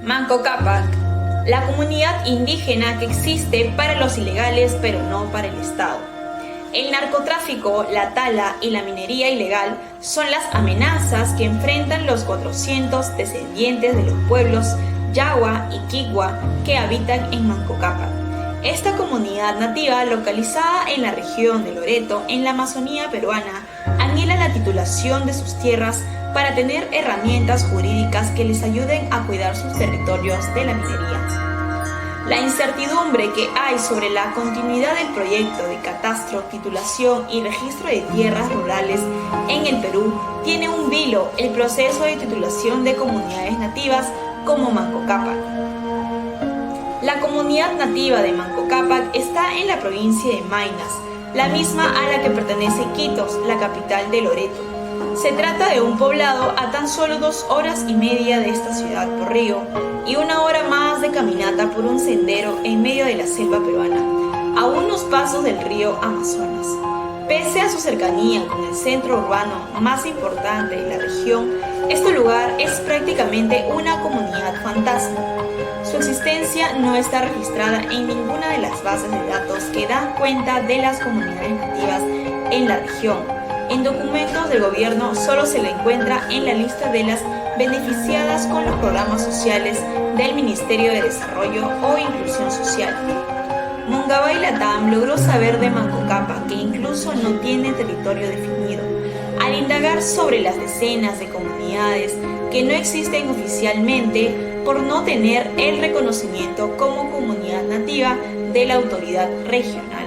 Manco Cápac, la comunidad indígena que existe para los ilegales pero no para el Estado. El narcotráfico, la tala y la minería ilegal son las amenazas que enfrentan los 400 descendientes de los pueblos Yawa y Quigua que habitan en Manco Cápac. Esta comunidad nativa, localizada en la región de Loreto, en la Amazonía peruana, anhela la titulación de sus tierras para tener herramientas jurídicas que les ayuden a cuidar sus territorios de la minería. La incertidumbre que hay sobre la continuidad del proyecto de catastro, titulación y registro de tierras rurales en el Perú tiene un vilo el proceso de titulación de comunidades nativas como Manco Cápac. La comunidad nativa de Manco Cápac está en la provincia de Maynas, la misma a la que pertenece Iquitos, la capital de Loreto. Se trata de un poblado a tan solo 2 horas y media de esta ciudad por río y 1 hora más de caminata por un sendero en medio de la selva peruana, a unos pasos del río Amazonas. Pese a su cercanía con el centro urbano más importante de la región, este lugar es prácticamente una comunidad fantasma. Su existencia no está registrada en ninguna de las bases de datos que dan cuenta de las comunidades nativas en la región. En documentos del gobierno solo se le encuentra en la lista de las beneficiadas con los programas sociales del Ministerio de Desarrollo o Inclusión Social. Mongabay Latam logró saber de Manco Cápac que incluso no tiene territorio definido. Al indagar sobre las decenas de comunidades que no existen oficialmente por no tener el reconocimiento como comunidad nativa de la autoridad regional.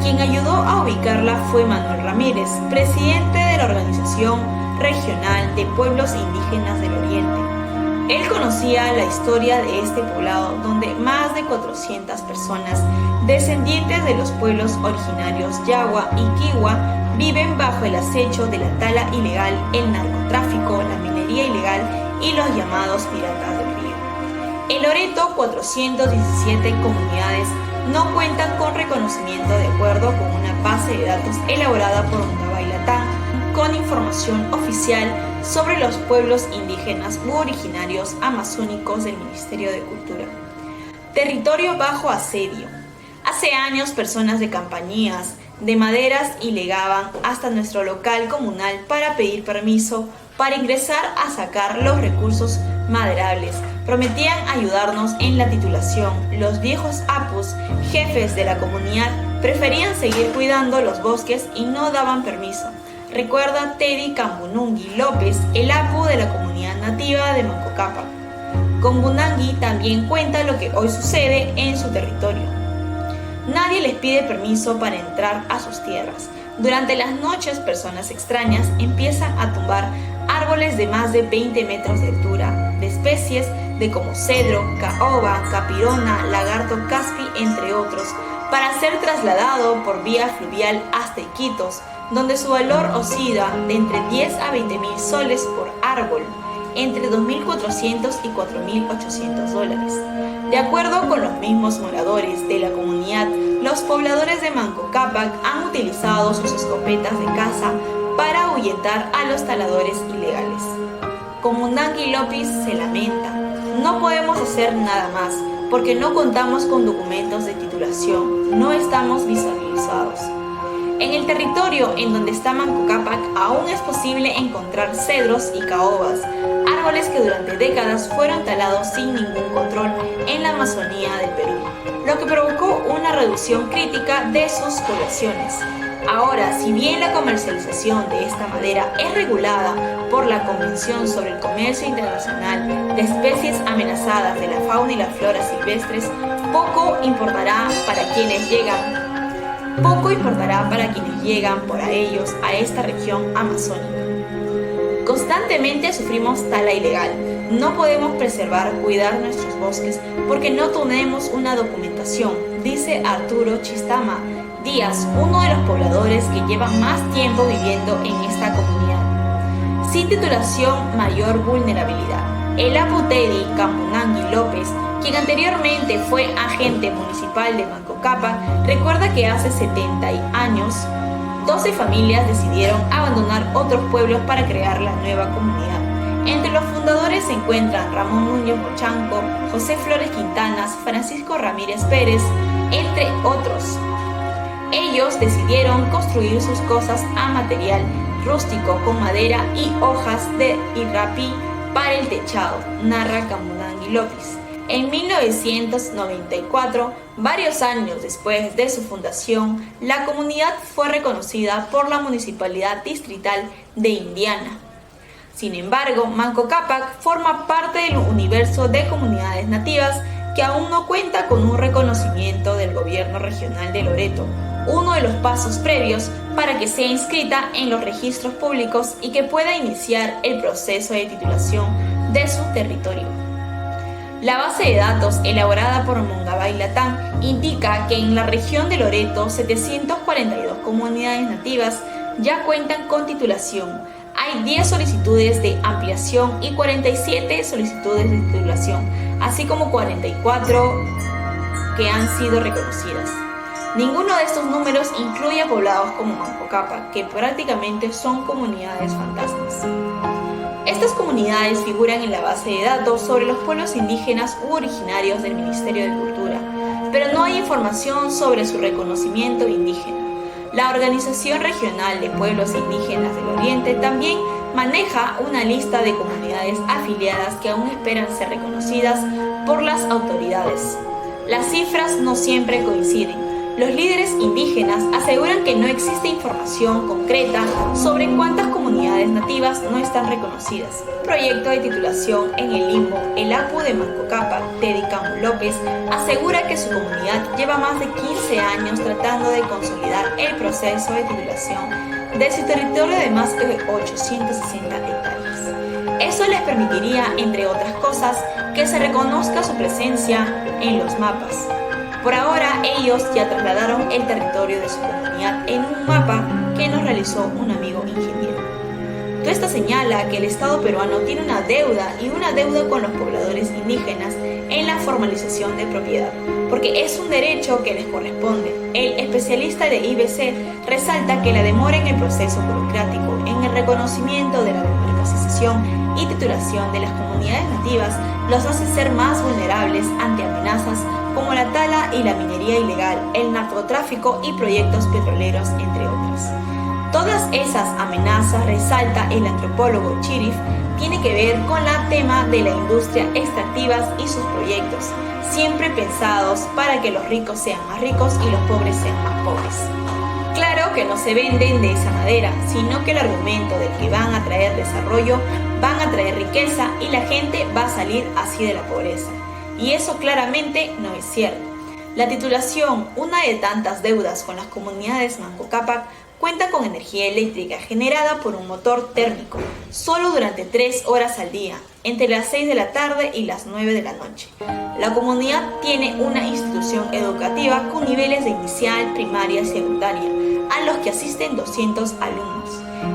Quien ayudó a ubicarla fue Manuel Ramírez, presidente de la Organización Regional de Pueblos Indígenas del Oriente. Él conocía la historia de este poblado donde más de 400 personas, descendientes de los pueblos originarios Yawa y Quigua, viven bajo el acecho de la tala ilegal, el narcotráfico, la minería ilegal y los llamados piratas del río. En Loreto, 417 comunidades no cuentan con reconocimiento de acuerdo con una base de datos elaborada por Mongabay Latam con información oficial sobre los pueblos indígenas u originarios amazónicos del Ministerio de Cultura. Territorio bajo asedio. Hace años personas de compañías de maderas ilegaban hasta nuestro local comunal para pedir permiso para ingresar a sacar los recursos maderables. Prometían ayudarnos en la titulación. Los viejos apus, jefes de la comunidad, preferían seguir cuidando los bosques y no daban permiso. Recuerda Teddy Cambunungui López, el apu de la comunidad nativa de Manco Cápac. Cambunungui también cuenta lo que hoy sucede en su territorio. Nadie les pide permiso para entrar a sus tierras. Durante las noches, personas extrañas empiezan a tumbar árboles de más de 20 metros de altura, de especies de como cedro, caoba, capirona, lagarto caspi, entre otros, para ser trasladado por vía fluvial hasta Iquitos, donde su valor oscila de entre 10 a 20 mil soles por árbol, entre 2.400 y 4.800 dólares. De acuerdo con los mismos moradores de la comunidad, los pobladores de Manco Cápac han utilizado sus escopetas de caza para ahuyentar a los taladores ilegales. Cambunungui López se lamenta: no podemos hacer nada más porque no contamos con documentos de titulación, no estamos visualizados. En el territorio en donde está Manco Cápac aún es posible encontrar cedros y caobas, árboles que durante décadas fueron talados sin ningún control en la Amazonía del Perú, lo que provocó una reducción crítica de sus poblaciones. Ahora, si bien la comercialización de esta madera es regulada por la Convención sobre el Comercio Internacional de Especies Amenazadas de la Fauna y la Flora Silvestres, poco importará para quienes llegan por ellos a esta región amazónica. Constantemente sufrimos tala ilegal. No podemos cuidar nuestros bosques porque no tenemos una documentación, dice Arturo Chistama Díaz, uno de los pobladores que lleva más tiempo viviendo en esta comunidad. Sin titulación, mayor vulnerabilidad. El apu Teddy Cambunungui López, quien anteriormente fue agente municipal de Manco Cápac, recuerda que hace 70 años 12 familias decidieron abandonar otros pueblos para crear la nueva comunidad. Entre los fundadores se encuentran Ramón Núñez Bochanco, José Flores Quintanas, Francisco Ramírez Pérez, entre otros. Ellos decidieron construir sus cosas a material rústico con madera y hojas de irrapí para el techado, narra Camunangui López. En 1994, varios años después de su fundación, la comunidad fue reconocida por la Municipalidad Distrital de Indiana. Sin embargo, Manco Cápac forma parte del universo de comunidades nativas que aún no cuenta con un reconocimiento del gobierno regional de Loreto, uno de los pasos previos para que sea inscrita en los registros públicos y que pueda iniciar el proceso de titulación de su territorio. La base de datos elaborada por Mongabay Latam indica que en la región de Loreto 742 comunidades nativas ya cuentan con titulación. Hay 10 solicitudes de ampliación y 47 solicitudes de titulación, así como 44 que han sido reconocidas. Ninguno de estos números incluye a poblados como Manco Cápac, que prácticamente son comunidades fantasmas. Estas comunidades figuran en la base de datos sobre los pueblos indígenas u originarios del Ministerio de Cultura, pero no hay información sobre su reconocimiento indígena. La Organización Regional de Pueblos Indígenas del Oriente también maneja una lista de comunidades afiliadas que aún esperan ser reconocidas por las autoridades. Las cifras no siempre coinciden. Los líderes indígenas aseguran que no existe información concreta sobre cuántas comunidades nativas no están reconocidas. Un proyecto de titulación en el limbo, el APU de Manco Cápac, Teddy Camu López, asegura que su comunidad lleva más de 15 años tratando de consolidar el proceso de titulación de su territorio de más de 860 hectáreas. Eso les permitiría, entre otras cosas, que se reconozca su presencia en los mapas. Por ahora, ellos ya trasladaron el territorio de su comunidad en un mapa que nos realizó un amigo ingeniero. Todo esto señala que el Estado peruano tiene una deuda con los pobladores indígenas en la formalización de propiedad, porque es un derecho que les corresponde. El especialista de IBC resalta que la demora en el proceso burocrático, en el reconocimiento de la demarcación y titulación de las comunidades nativas los hace ser más vulnerables ante amenazas como la tala y la minería ilegal, el narcotráfico y proyectos petroleros, entre otras. Todas esas amenazas, resalta el antropólogo Chirif, tiene que ver con el tema de la industria extractivas y sus proyectos, siempre pensados para que los ricos sean más ricos y los pobres sean más pobres. Claro que no se venden de esa manera, sino que el argumento del que van a traer desarrollo, van a traer riqueza y la gente va a salir así de la pobreza. Y eso claramente no es cierto. La titulación, una de tantas deudas con las comunidades Manco Cápac, cuenta con energía eléctrica generada por un motor térmico, solo durante 3 horas al día, entre las 6 de la tarde y las 9 de la noche. La comunidad tiene una institución educativa con niveles de inicial, primaria y secundaria, a los que asisten 200 alumnos.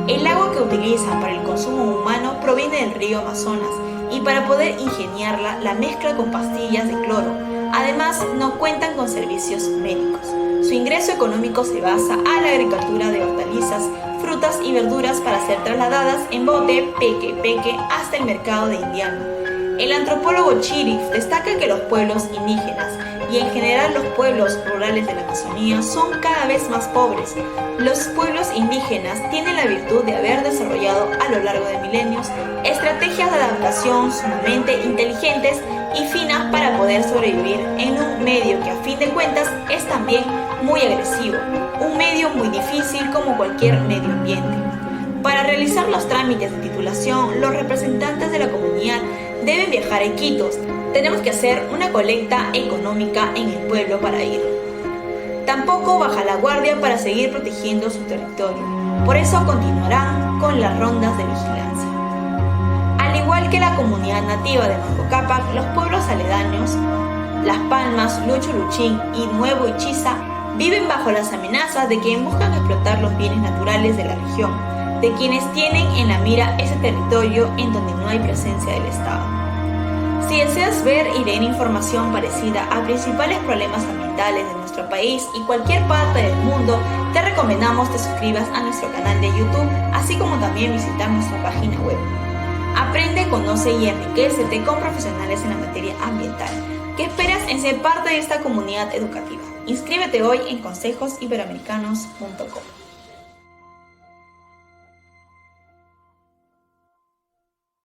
El agua que utilizan para el consumo humano proviene del río Amazonas, y para poder ingeniarla la mezcla con pastillas de cloro. Además, no cuentan con servicios médicos. Su ingreso económico se basa a la agricultura de hortalizas, frutas y verduras para ser trasladadas en bote peque hasta el mercado de Indiana. El antropólogo Chirif destaca que los pueblos indígenas y en general los pueblos rurales de la Amazonía son cada vez más pobres. Los pueblos indígenas tienen la virtud de haber desarrollado a lo largo de milenios estrategias de adaptación sumamente inteligentes y finas para poder sobrevivir en un medio que a fin de cuentas es también muy agresivo, un medio muy difícil como cualquier medio ambiente. Para realizar los trámites de titulación, los representantes de la comunidad deben viajar a Iquitos. Tenemos que hacer una colecta económica en el pueblo para ir. Tampoco baja la guardia para seguir protegiendo su territorio. Por eso continuarán con las rondas de vigilancia. Al igual que la comunidad nativa de Manco Cápac, los pueblos aledaños, Las Palmas, Lucho Luchín y Nuevo Ichiza, viven bajo las amenazas de quienes buscan explotar los bienes naturales de la región, de quienes tienen en la mira ese territorio en donde no hay presencia del Estado. Si deseas ver y leer información parecida a principales problemas ambientales de nuestro país y cualquier parte del mundo, te recomendamos te suscribas a nuestro canal de YouTube, así como también visitar nuestra página web. Aprende, conoce y enriquécete con profesionales en la materia ambiental. ¿Qué esperas en ser parte de esta comunidad educativa? Inscríbete hoy en consejosiberoamericanos.com.